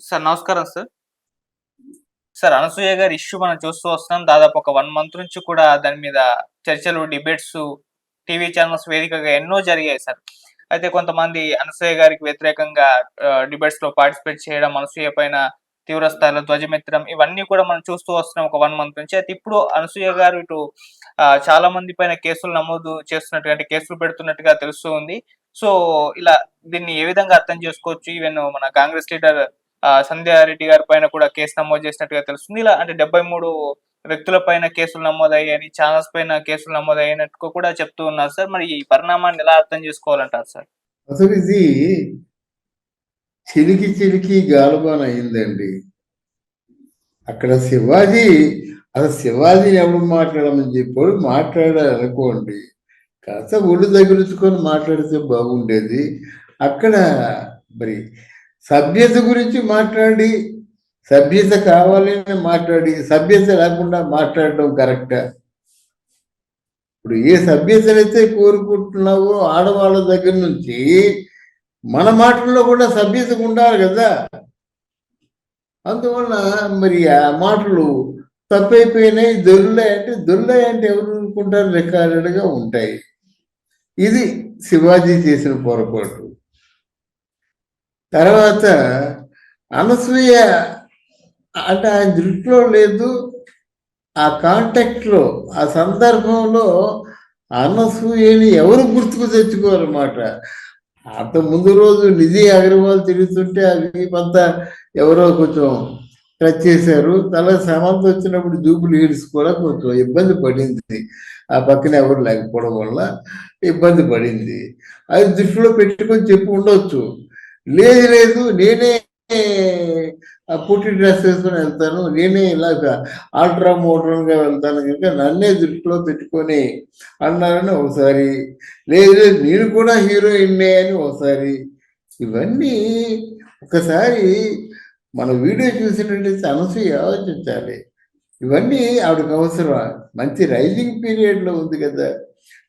Sir నమస్కారం sir. Sir Anasuya గారి issue మనం చూస్తూ వస్తున్నాం. దాదాపు ఒక 1 మంత్ నుంచి కూడా దాని మీద చర్చలు, డిబేట్స్ టీవీ ఛానెల్స్ వేదికగా ఎన్నో జరిగాయి సార్. అయితే కొంతమంది అనసూయ గారికి వ్యతిరేకంగా డిబేట్స్‌లో పార్టిసిపేట్ చేయడం, అనసూయ పైన తీవ్ర స్థాయిలో ధ్వజమెత్తడం ఇవన్నీ కూడా మనం చూస్తూ వస్తున్నాం ఒక 1 మంత్ నుంచి. అయితే ఇప్పుడు అనసూయ గారు ఇటు చాలా మంది పైన కేసులు నమోదు చేస్తున్నట్టుగా అంటే కేసులు పెడుతున్నట్టుగా తెలుస్తూ ఉంది. సో, ఇలా దీన్ని ఏ విధంగా అర్థం చేసుకోవచ్చు? ఈవెన్ మన కాంగ్రెస్ లీడర్ సంధ్యారెడ్డి గారి పైన కూడా కేసు నమోదు చేసినట్టుగా తెలుస్తుంది. ఇలా అంటే 73 వ్యక్తుల పైన కేసులు నమోదయ్యాయని, ఛానెల్స్ పైన కేసులు నమోదయినట్టు కూడా చెప్తూ ఉన్నారు సార్. మరి ఈ పరిణామాన్ని ఎలా అర్థం చేసుకోవాలంటారు సార్? అసలు ఇది చిలికి చిలికి గాలుబాన్ అయిందండి. అక్కడ అసలు శివాజీని ఎవరు మాట్లాడమని చెప్పాడు, మాట్లాడారు అనుకోండి, కాస్త ఒళ్ళు తగిలించుకొని మాట్లాడితే బాగుండేది. అక్కడ మరి సభ్యత గురించి మాట్లాడి, సభ్యత కావాలని మాట్లాడి, సభ్యత లేకుండా మాట్లాడడం కరెక్టా? ఇప్పుడు ఏ సభ్యతనైతే కోరుకుంటున్నావో ఆడవాళ్ళ దగ్గర నుంచి మన మాటల్లో కూడా సభ్యత ఉండాలి కదా. అందువల్ల మరి ఆ మాటలు తప్పైపోయినాయి, దొర్లాయంటే ఎవరు అనుకుంటారు, రికార్డెడ్గా ఉంటాయి. ఇది శివాజీ చేసిన పొరపాటు. తర్వాత అనసూయ అంటే ఆయన దృష్టిలో లేదు. ఆ కాంటాక్ట్లో, ఆ సందర్భంలో అనసూయని ఎవరు గుర్తుకు తెచ్చుకోరన్నమాట. అంత ముందు రోజు నిధి అగర్వాల్ తిరుగుతుంటే అవి అంతా ఎవరో కొంచెం టచ్ చేశారు. తర్వాత సమంత వచ్చినప్పుడు జూబులు లీడ్స్ కూడా కొంచెం ఇబ్బంది పడింది. ఆ పక్కన ఎవరు లేకపోవడం వల్ల ఇబ్బంది పడింది. అది దృష్టిలో పెట్టుకొని చెప్పి ఉండొచ్చు. లేదు నేనే పుట్టి డ్రెస్ వేసుకొని వెళ్తాను, నేనే ఇలాగ ఆల్ట్రా మోడర్న్గా వెళ్తాను కనుక నన్నే దృష్టిలో పెట్టుకొని అన్నారని ఒకసారి, లేదు నేను కూడా హీరోయిన్నే అని ఒకసారి. ఇవన్నీ ఒకసారి మన వీడియో చూసినట్టయితే అనసూయ ఆలోచించాలి. ఇవన్నీ ఆవిడకి అవసరమా? మంచి రైజింగ్ పీరియడ్లో ఉంది కదా.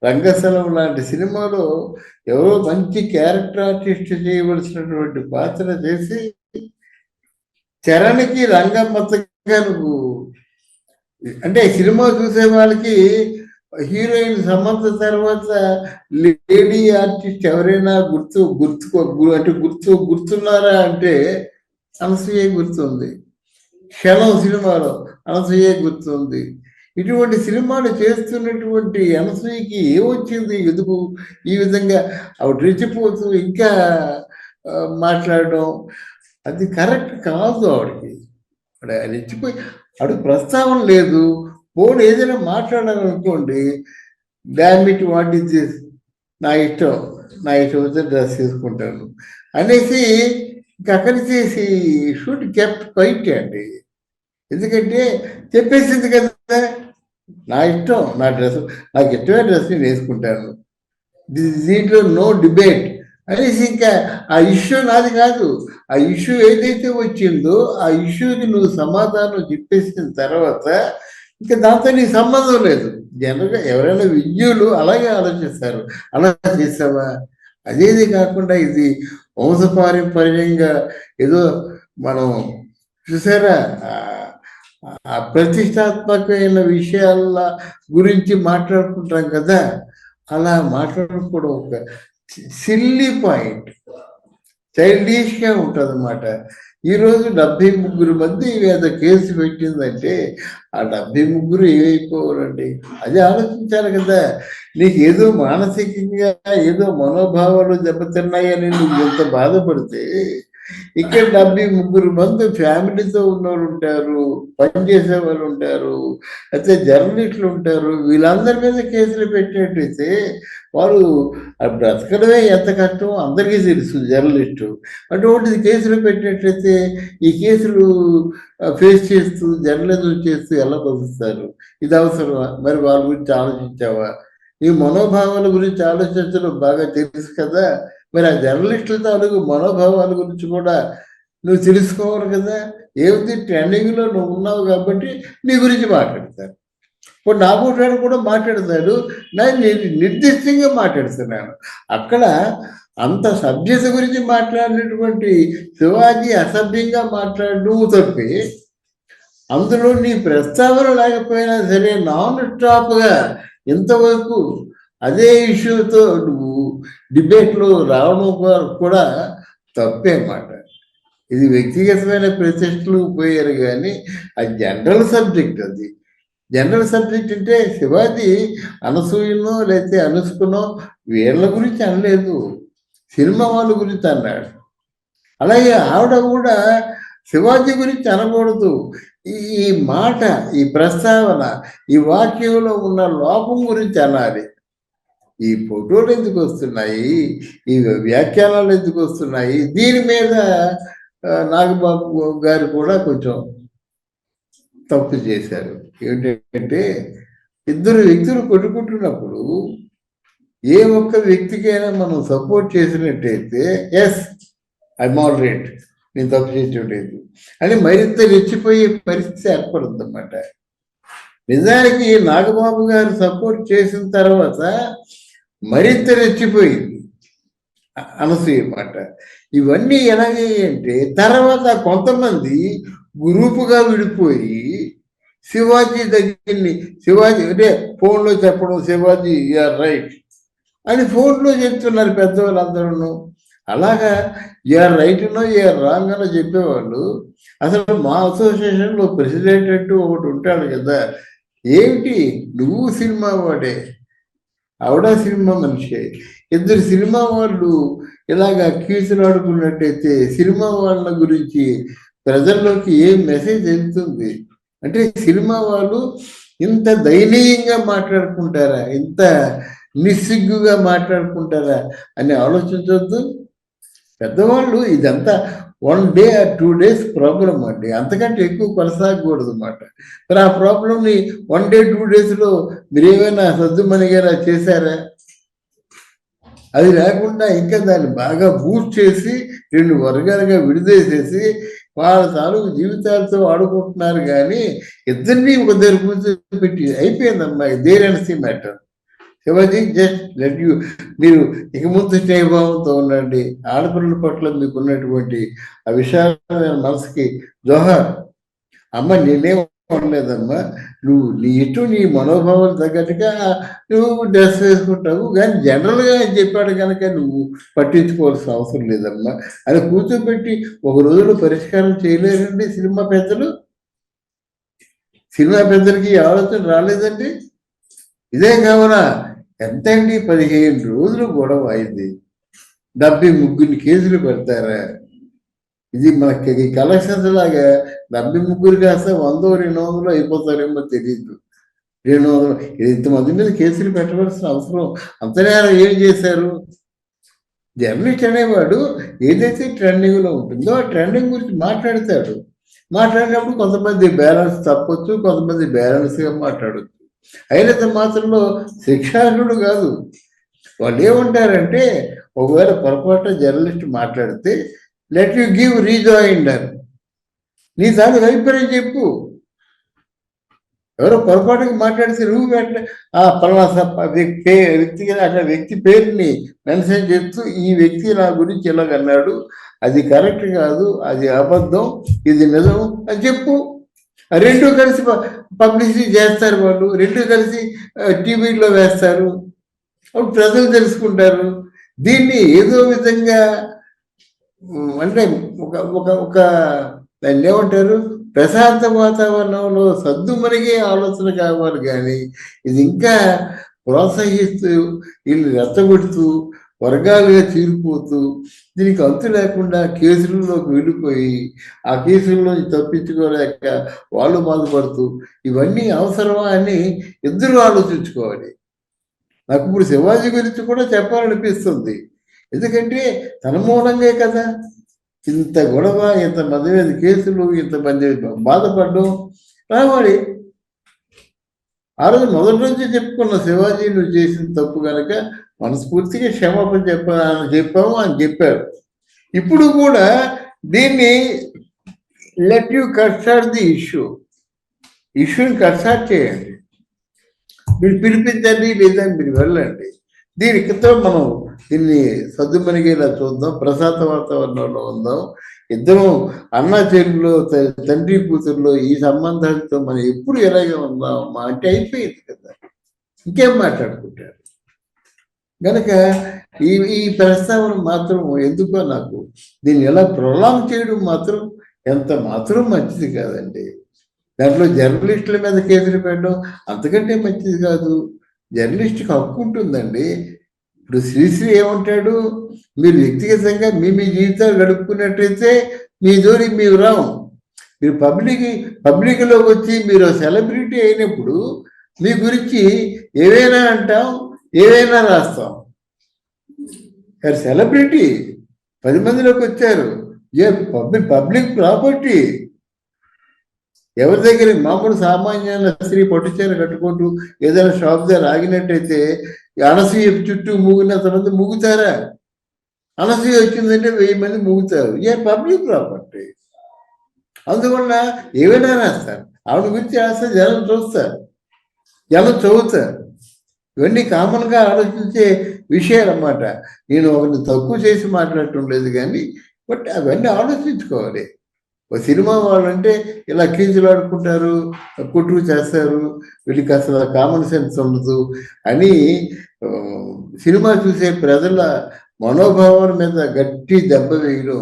రంగస్థలం లాంటి సినిమాలో ఎవరో మంచి క్యారెక్టర్ ఆర్టిస్ట్ చేయవలసినటువంటి పాత్ర చేసి చరణ్కి రంగమ్మగా నువ్వు అంటే సినిమా చూసే వాళ్ళకి హీరోయిన్ సమంత తర్వాత లేడీ ఆర్టిస్ట్ ఎవరైనా గుర్తున్నారా అంటే అనసూయ గుర్తుంది. క్షణం సినిమాలో అనసూయ గుర్తుంది. ఇటువంటి సినిమాలు చేస్తున్నటువంటి అనసూయకి ఏమొచ్చింది? ఎందుకు ఈ విధంగా ఆవిడ రెచ్చిపోతూ ఇంకా మాట్లాడడం అది కరెక్ట్ కాదు. ఆవిడకి రెచ్చిపోయి ఆవిడకి ప్రస్తావన లేదు. ఫోన్ ఏదైనా మాట్లాడాలనుకోండి, డామిట్ వాట్ ఇస్ దిస్, నా ఇష్టం వచ్చి డ్రెస్ తీసుకుంటాను అనేసి ఇంకా అక్కడి చేసి షూట్ కెప్ట్ క్వైట్ అండి. ఎందుకంటే చెప్పేసింది కదా, నా ఇష్టం, నా డ్రెస్, నాకు ఇష్టమైన డ్రెస్ నేను వేసుకుంటాను, దీంట్లో నో డిబేట్ అనేసి ఇంకా ఆ ఇష్యూ నాది కాదు. ఆ ఇష్యూ ఏదైతే వచ్చిందో ఆ ఇష్యూకి నువ్వు సమాధానం చెప్పేసిన తర్వాత ఇంకా దాంతో నీ సంబంధం లేదు. జనరల్గా ఎవరైనా విజ్ఞులు అలాగే ఆలోచిస్తారు. అలా చేసావా? అదేది కాకుండా ఇది వంశపారంపర్యంగా ఏదో మనం చూసారా ఆ ప్రతిష్టాత్మకమైన విషయాల గురించి మాట్లాడుకుంటాం కదా, అలా మాట్లాడుకోవడం ఒక సిల్లీ పాయింట్, చైల్డిష్గా ఉంటుంది అన్నమాట. ఈరోజు 73 మంది మీద కేసు పెట్టిందంటే ఆ 73 ఏమైపోవాలండి? అది ఆలోచించాలి కదా. నీకు ఏదో మానసికంగా ఏదో మనోభావాలు దెబ్బతిన్నాయని నువ్వు ఎంత బాధపడితే, ఇక్కడ 73 మంది ఫ్యామిలీతో ఉన్నవాళ్ళు ఉంటారు, పనిచేసే వాళ్ళు ఉంటారు, అయితే జర్నలిస్టులు ఉంటారు. వీళ్ళందరి మీద కేసులు పెట్టినట్టయితే వారు బ్రతకడమే ఎంత కష్టం అందరికీ తెలుసు. జర్నలిస్టు అటువంటిది కేసులు పెట్టినట్లయితే ఈ కేసులు ఫేస్ చేస్తూ జర్నలిజం చేస్తూ ఎలా బతుకుతారు? ఇది అవసరమా? మరి వాళ్ళ గురించి ఆలోచించావా? ఈ మనోభావాల గురించి ఆలోచించడం బాగా తెలుసు కదా. మరి ఆ జర్నలిస్టుల తాలూకు మనోభావాల గురించి కూడా నువ్వు తెలుసుకోవాలి కదా. ఏమిటి ట్రెండింగ్లో నువ్వు ఉన్నావు కాబట్టి నీ గురించి మాట్లాడతారు. ఇప్పుడు నా కూడా మాట్లాడతాడు, నేను నిర్దిష్టంగా మాట్లాడుతున్నాను. అక్కడ అంత సభ్యత గురించి మాట్లాడినటువంటి శివాజీ అసభ్యంగా మాట్లాడడం తప్పి, అందులో నీ ప్రస్తావన లేకపోయినా సరే నాన్ స్టాప్గా ఇంతవరకు అదే ఇష్యూతో నువ్వు డిబేట్లో రావడం కూడా తప్పే మాట. ఇది వ్యక్తిగతమైన ప్రతిష్టలు పోయారు కానీ అది జనరల్ సబ్జెక్ట్. అది జనరల్ సబ్జెక్ట్ అంటే శివాజీ అనసూయనో లేకపోతే అనుష్కనో వీళ్ళ గురించి అనలేదు, సినిమా వాళ్ళ గురించి అన్నాడు. అలాగే ఆవిడ కూడా శివాజీ గురించి అనకూడదు. ఈ మాట, ఈ ప్రస్తావన, ఈ వాక్యంలో ఉన్న లోపం గురించి అనాలి. ఈ ఫోటోలు ఎందుకు వస్తున్నాయి, ఈ వ్యాఖ్యానాలు ఎందుకు వస్తున్నాయి, దీని మీద నాగబాబు గారు కూడా కొంచెం తప్పు చేశారు. ఏంటంటే ఇద్దరు వ్యక్తులు కొట్టుకుంటున్నప్పుడు ఏ ఒక్క వ్యక్తికైనా మనం సపోర్ట్ చేసినట్టయితే ఎస్ ఐ మోడరేట్, నేను తప్పు చేసేటట్టు అని మరింత రెచ్చిపోయే పరిస్థితి ఏర్పడుతుంది అన్నమాట. నిజానికి నాగబాబు గారు సపోర్ట్ చేసిన తర్వాత మరింత రెచ్చిపోయింది అనసూయ మాట. ఇవన్నీ ఎలాగంటే తర్వాత కొంతమంది గ్రూపుగా విడిపోయి శివాజీ దగ్గరని, శివాజీ అంటే ఫోన్లో చెప్పడం, శివాజీ యూఆర్ రైట్ అని ఫోన్లో చెప్తున్నారు పెద్దవాళ్ళందరూ. అలాగా యూఆర్ రైట్ అనో యూఆర్ రాంగ్ అనో చెప్పేవాళ్ళు. అసలు మా అసోసియేషన్లో ప్రెసిడెంట్ అంటూ ఒకటి ఉంటాడు కదా, ఏమిటి నువ్వు సినిమా వాడే, ఆవిడ సినిమా మనిషి, ఇద్దరు సినిమా వాళ్ళు ఇలాగా కీచులాడుకున్నట్టయితే సినిమా వాళ్ళ గురించి ప్రజల్లోకి ఏం మెసేజ్ వెళ్తుంది? అంటే సినిమా వాళ్ళు ఇంత దయనీయంగా మాట్లాడుకుంటారా, ఇంత నిస్సిగ్గుగా మాట్లాడుకుంటారా అని ఆలోచించవద్దు. పెద్దవాళ్ళు ఇదంతా 1 day or 2 days ప్రాబ్లం అండి, అంతకంటే ఎక్కువ కొనసాగకూడదు అన్నమాట. మరి ఆ ప్రాబ్లంని 1 day 2 daysలో మీరు ఏమైనా సద్దుమణిగా చేశారా? అది లేకుండా ఇంకా దాన్ని బాగా బూస్ట్ చేసి 2 వర్గాలుగా విడిదేసేసి వాళ్ళ తాలూకు జీవితాలతో ఆడుకుంటున్నారు. కానీ ఇద్దరినీ ఒక దగ్గర కూర్చోబెట్టి అయిపోయిందమ్మా, there and see matter. Shivaji just let you, మీరు ఇక ముందు స్నేహభావంతో ఉండండి. ఆడపిల్లల పట్ల మీకు ఉన్నటువంటి ఆ విశాలమైన మనసుకి జోహార్. అమ్మ నేనేం అనలేదమ్మా, నువ్వు నీ ఇటు నీ మనోభావాలు తగ్గట్టుగా నువ్వు డ్రెస్ వేసుకుంటావు, కానీ జనరల్గా చెప్పాడు కనుక నువ్వు పట్టించుకోవాల్సిన అవసరం లేదమ్మా అని కూర్చోబెట్టి ఒక రోజులో పరిష్కారం చేయలేరండి సినిమా పెద్దలు. సినిమా పెద్దలకి ఆలోచన రాలేదండి. ఇదే కావునా ఎంత అండి, 15 రోజులు గొడవ అయింది, 73 కేసులు పెడతారా? ఇది మనకి కలెక్షన్స్ లాగా 73 కాస్త 100 200 అయిపోతారేమో తెలియదు. 200 ఇంతమంది మీద కేసులు పెట్టవలసిన అవసరం అంతనే ఏం చేశారు? జర్నలిస్ట్ అనేవాడు ఏదైతే ట్రెండింగ్లో ఉంటుందో ఆ ట్రెండింగ్ గురించి మాట్లాడతాడు. మాట్లాడినప్పుడు కొంతమంది బ్యాలెన్స్ తప్పొచ్చు, కొంతమంది బ్యాలెన్స్గా మాట్లాడచ్చు. అయినంత మాత్రంలో శిక్షార్హుడు కాదు. వాళ్ళు ఏమంటారంటే ఒకవేళ పొరపాటు జర్నలిస్ట్ మాట్లాడితే లెట్ యు గివ్ రీజాయినర్, నీ తాను అభిప్రాయం చెప్పు. ఎవరో పొరపాటుగా మాట్లాడితే నువ్వు వెంటనే ఆ పలానా వ్యక్తిగా అట్లా వ్యక్తి పేరుని మెన్షన్ చేస్తూ ఈ వ్యక్తి నా గురించి ఇలాగన్నాడు, అది కరెక్ట్ కాదు, అది అబద్ధం, ఇది నిజం అని చెప్పు. రెండు కలిసి పబ్లిసిటీ చేస్తారు వాళ్ళు, రెండు కలిసి టీవీలో వేస్తారు, అప్పుడు ప్రజలు తెలుసుకుంటారు. దీన్ని ఏదో విధంగా అంటే ఒక ఒక ఒక దాన్ని ఏమంటారు, ప్రశాంత వాతావరణంలో సద్దుమణిగే ఆలోచన కావాలి. కానీ ఇది ఇంకా ప్రోత్సహిస్తూ వీళ్ళు రెచ్చగొడుతూ వర్గాలుగా చీరిపోతూ దీనికి అంతు లేకుండా కేసులలోకి వెళ్ళిపోయి ఆ కేసుల్లో తప్పించుకోలేక వాళ్ళు బాధపడుతూ ఇవన్నీ అవసరమా అని ఇద్దరు ఆలోచించుకోవాలి. నాకు ఇప్పుడు శివాజీ గురించి కూడా చెప్పాలనిపిస్తుంది. ఎందుకంటే తన మూలంగా కదా ఇంత గొడవ, ఇంతమంది మీద కేసులు, ఇంతమంది బాధపడడం రావాలి. ఆ రోజు మొదటి నుంచి చెప్పుకున్న శివాజీ నువ్వు చేసిన తప్పు కనుక మనస్ఫూర్తిగా క్షమాపణ చెప్పాము అని చెప్పారు. ఇప్పుడు కూడా దీన్ని లెట్ యూ కట్సాట్ ది ఇష్యూని కట్సాట్ చేయండి. మీరు పిలిపించండి లేదా మీరు వెళ్ళండి. దీనితో మనం దీన్ని సద్దుమణిగేలా చూద్దాం, ప్రశాంత వాతావరణంలో ఉందాం. ఇద్దరం అన్నా చెల్లిలో తండ్రి కూతురులో ఈ సంబంధాలతో మనం ఎప్పుడు ఎలాగే ఉందామమ్మా అంటే అయిపోయింది కదా, ఇంకేం మాట్లాడుకుంటారు. కనుక ఈ ప్రస్తావన మాత్రం ఎందుకో నాకు దీన్ని ఎలా ప్రొలాంగ్ చేయడం మాత్రం ఎంత మాత్రం మంచిది కాదండి. దాంట్లో జర్నలిస్టుల మీద కేసులు పెట్టడం అంతకంటే మంచిది కాదు. జర్నలిస్ట్కి హక్కు ఉంటుందండి. ఇప్పుడు శ్రీశ్రీ ఏమంటాడు, మీరు వ్యక్తిగతంగా మీ జీవితాలు గడుపుకున్నట్టయితే మీ జోలికి మీరు రావు. మీరు పబ్లిక్లోకి వచ్చి మీరు సెలబ్రిటీ అయినప్పుడు మీ గురించి ఏవైనా అంటాం, ఏవైనా రాస్తాం. సెలబ్రిటీ 10 మందిలోకి వచ్చారు, పబ్లిక్ ప్రాపర్టీ. ఎవరి దగ్గర మామూలు సామాన్య స్త్రీ పట్టుచీర కట్టుకుంటూ ఏదైనా షాప్ దగ్గర ఆగినట్టయితే అనసూయ చుట్టూ మూగినంతమంది మూగుతారా? అనసూయ వచ్చిందంటే 1000 మంది మూగుతారు. Public property. అందువల్ల ఏవైనా రాస్తారు. ఆవిడ గురించి రాస్తే జనం చూస్తారు, జనం చదువుతారు. ఇవన్నీ కామన్గా ఆలోచించే విషయాలు అన్నమాట. నేను ఒకరిని తక్కువ చేసి మాట్లాడటం కానీ బట్ అవన్నీ ఆలోచించుకోవాలి. ఒక సినిమా వాళ్ళంటే ఇలా కీచులాడుకుంటారు, కుట్రు చేస్తారు, వీళ్ళకి అసలు కామన్ సెన్స్ ఉండదు అని సినిమా చూసే ప్రజల మనోభావాల మీద గట్టి దెబ్బ వేయడం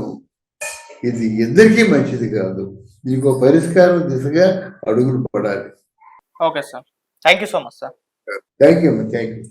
ఇది ఇద్దరికీ మంచిది కాదు. దీనికి పరిష్కారం దిశగా అడుగులు పడాలి. Okay sir, thank you so much sir. Thank you.